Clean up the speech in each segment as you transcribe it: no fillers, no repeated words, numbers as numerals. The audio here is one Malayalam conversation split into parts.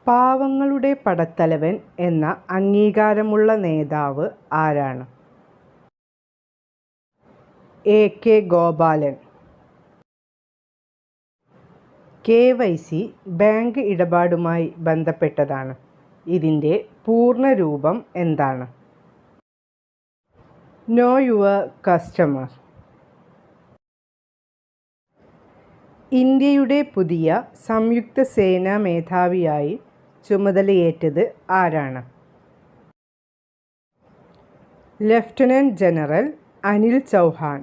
പാവങ്ങളുടെ പടത്തലവൻ എന്ന അംഗീകാരമുള്ള നേതാവ് ആരാണ്? എ.കെ. ഗോപാലൻ. KYC ബാങ്ക് ഇടപാടുമായി ബന്ധപ്പെട്ടതാണ്. ഇതിൻ്റെ പൂർണ്ണരൂപം എന്താണ്? Know your customer. ഇന്ത്യയുടെ പുതിയ സംയുക്ത സേനാ മേധാവിയായി ചുമതലയേറ്റത് ആരാണ്? Lieutenant general Anil Chauhan.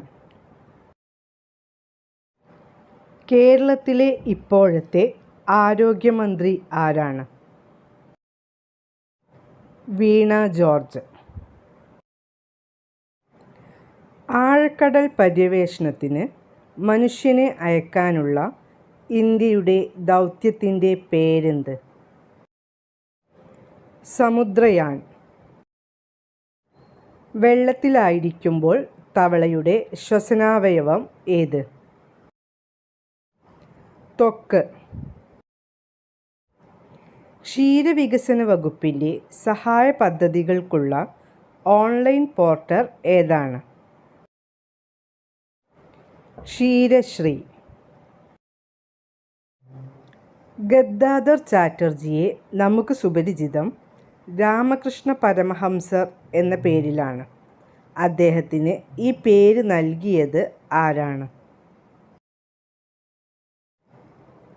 കേരളത്തിലെ ഇപ്പോഴത്തെ ആരോഗ്യമന്ത്രി ആരാണ്? വീണ ജോർജ്. ആഴക്കടൽ പര്യവേഷണത്തിന് മനുഷ്യനെ അയക്കാനുള്ള ഇന്ത്യയുടെ ദൗത്യത്തിൻ്റെ പേരെന്ത്? സമുദ്രയാൻ. വെള്ളത്തിലായിരിക്കുമ്പോൾ തവളയുടെ ശ്വസനാവയവം ഏത്? ത്വക്ക്. ക്ഷീരവികസന വകുപ്പിൻ്റെ സഹായ പദ്ധതികൾക്കുള്ള ഓൺലൈൻ പോർട്ടൽ ഏതാണ്? ക്ഷീരശ്രീ. ഗദ്ദാധർ ചാറ്റർജിയെ നമുക്ക് സുപരിചിതം രാമകൃഷ്ണ പരമഹംസർ എന്ന പേരിലാണ്. അദ്ദേഹത്തിന് ഈ പേര് നൽകിയത് ആരാണ്?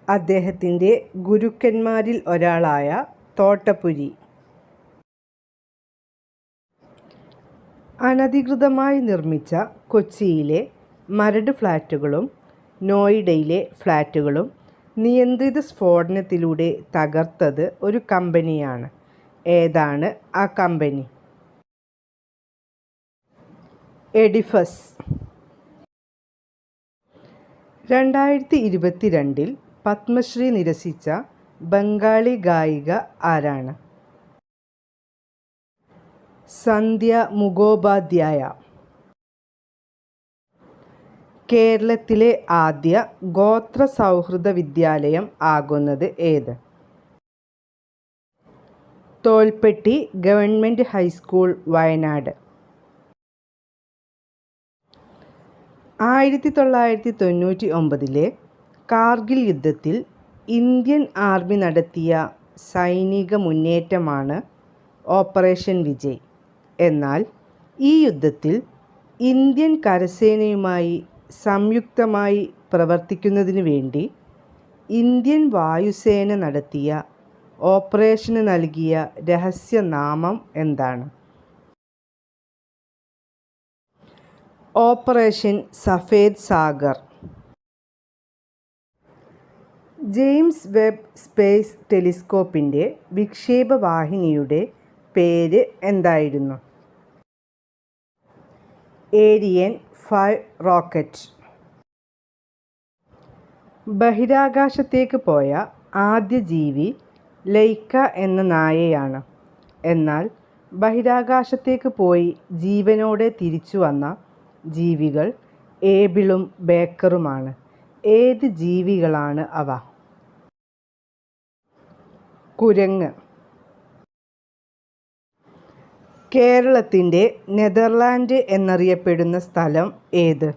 അദ്ദേഹത്തിൻ്റെ ഗുരുക്കന്മാരിൽ ഒരാളായ തോട്ടപുരി. അനധികൃതമായി നിർമ്മിച്ച കൊച്ചിയിലെ മരട് ഫ്ലാറ്റുകളും നോയിഡയിലെ ഫ്ലാറ്റുകളും നിയന്ത്രിത സ്ഫോടനത്തിലൂടെ തകർത്തത് ഒരു കമ്പനിയാണ്. ഏതാണ് ആ കമ്പനി? എഡിഫസ്. 2022 പത്മശ്രീ നിരസിച്ച ബംഗാളി ഗായിക ആരാണ്? സന്ധ്യ മുഖോപാധ്യായ. കേരളത്തിലെ ആദ്യ ഗോത്ര സൗഹൃദ വിദ്യാലയം ആകുന്നത് ഏത്? Tholpetty government high school, Wayanad. 1999 കാർഗിൽ യുദ്ധത്തിൽ ഇന്ത്യൻ ആർമി നടത്തിയ സൈനിക മുന്നേറ്റമാണ് ഓപ്പറേഷൻ വിജയ്. എന്നാൽ ഈ യുദ്ധത്തിൽ ഇന്ത്യൻ കരസേനയുമായി സംയുക്തമായി പ്രവർത്തിക്കുന്നതിനു വേണ്ടി ഇന്ത്യൻ വായുസേന നടത്തിയ ഓപ്പറേഷന് നൽകിയ രഹസ്യനാമം എന്താണ്? Operation Safed Sagar. James Webb space ടെലിസ്കോപ്പിൻ്റെ വിക്ഷേപവാഹിനിയുടെ പേര് എന്തായിരുന്നു? Aryan 5 rocket. ബഹിരാകാശത്തേക്ക് പോയ ആദ്യ ജീവി ലൈക്ക എന്ന നായയാണ്. എന്നാൽ ബഹിരാകാശത്തേക്ക് പോയി ജീവനോടെ തിരിച്ചു വന്ന ജീവികൾ ഏബിളും ബേക്കറുമാണ്. ഏത് ജീവികളാണ് അവ? കുരങ്ങ്. കേരളത്തിൻ്റെ നെതർലാൻഡ് എന്നറിയപ്പെടുന്ന സ്ഥലം ഏത്?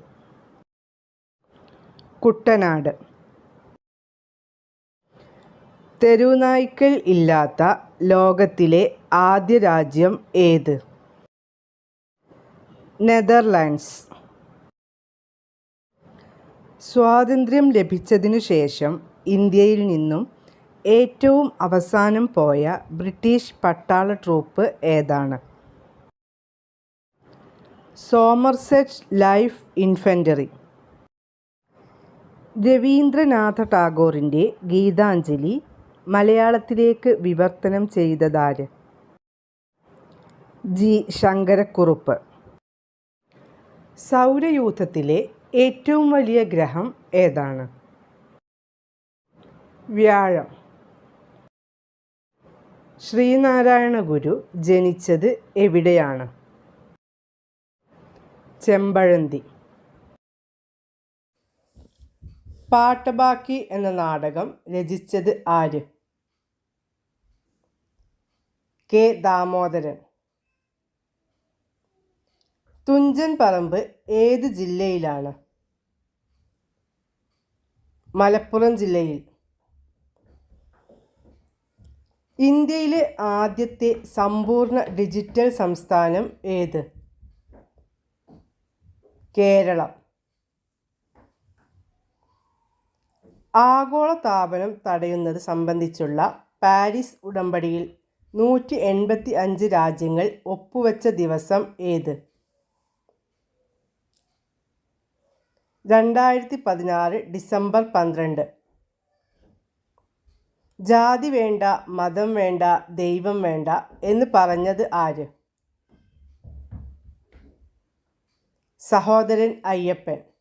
കുട്ടനാട്. തെരുവുനായ്ക്കൾ ഇല്ലാത്ത ലോകത്തിലെ ആദ്യ രാജ്യം ഏത്? നെതർലാൻഡ്സ്. സ്വാതന്ത്ര്യം ലഭിച്ചതിനു ശേഷം ഇന്ത്യയിൽ നിന്നും ഏറ്റവും അവസാനം പോയ ബ്രിട്ടീഷ് പട്ടാള ട്രൂപ്പ് ഏതാണ്? Somerset light infantry. രവീന്ദ്രനാഥ ടാഗോറിൻ്റെ ഗീതാഞ്ജലി മലയാളത്തിലേക്ക് വിവർത്തനം ചെയ്തതാര്? ജി ശങ്കരക്കുറുപ്പ്. സൗരയൂഥത്തിലെ ഏറ്റവും വലിയ ഗ്രഹം ഏതാണ്? വ്യാഴം. ശ്രീനാരായണ ഗുരു ജനിച്ചത് എവിടെയാണ്? ചെമ്പഴന്തി. പാട്ടബാക്കി എന്ന നാടകം രചിച്ചത് ആര്? കെ ദാമോദരൻ. തുഞ്ചൻ പറമ്പ് ഏത് ജില്ലയിലാണ്? മലപ്പുറം ജില്ലയിൽ. ഇന്ത്യയിലെ ആദ്യത്തെ സമ്പൂർണ്ണ ഡിജിറ്റൽ സംസ്ഥാനം ഏത്? കേരളം. ആഗോളതാപനം തടയുന്നത് സംബന്ധിച്ചുള്ള പാരീസ് ഉടമ്പടിയിൽ 185 രാജ്യങ്ങൾ ഒപ്പുവെച്ച ദിവസം ഏത്? 2016 ഡിസംബർ 12. ജാതി വേണ്ട, മതം വേണ്ട, ദൈവം വേണ്ട എന്ന് പറഞ്ഞത് ആര്? സഹോദരൻ അയ്യപ്പൻ.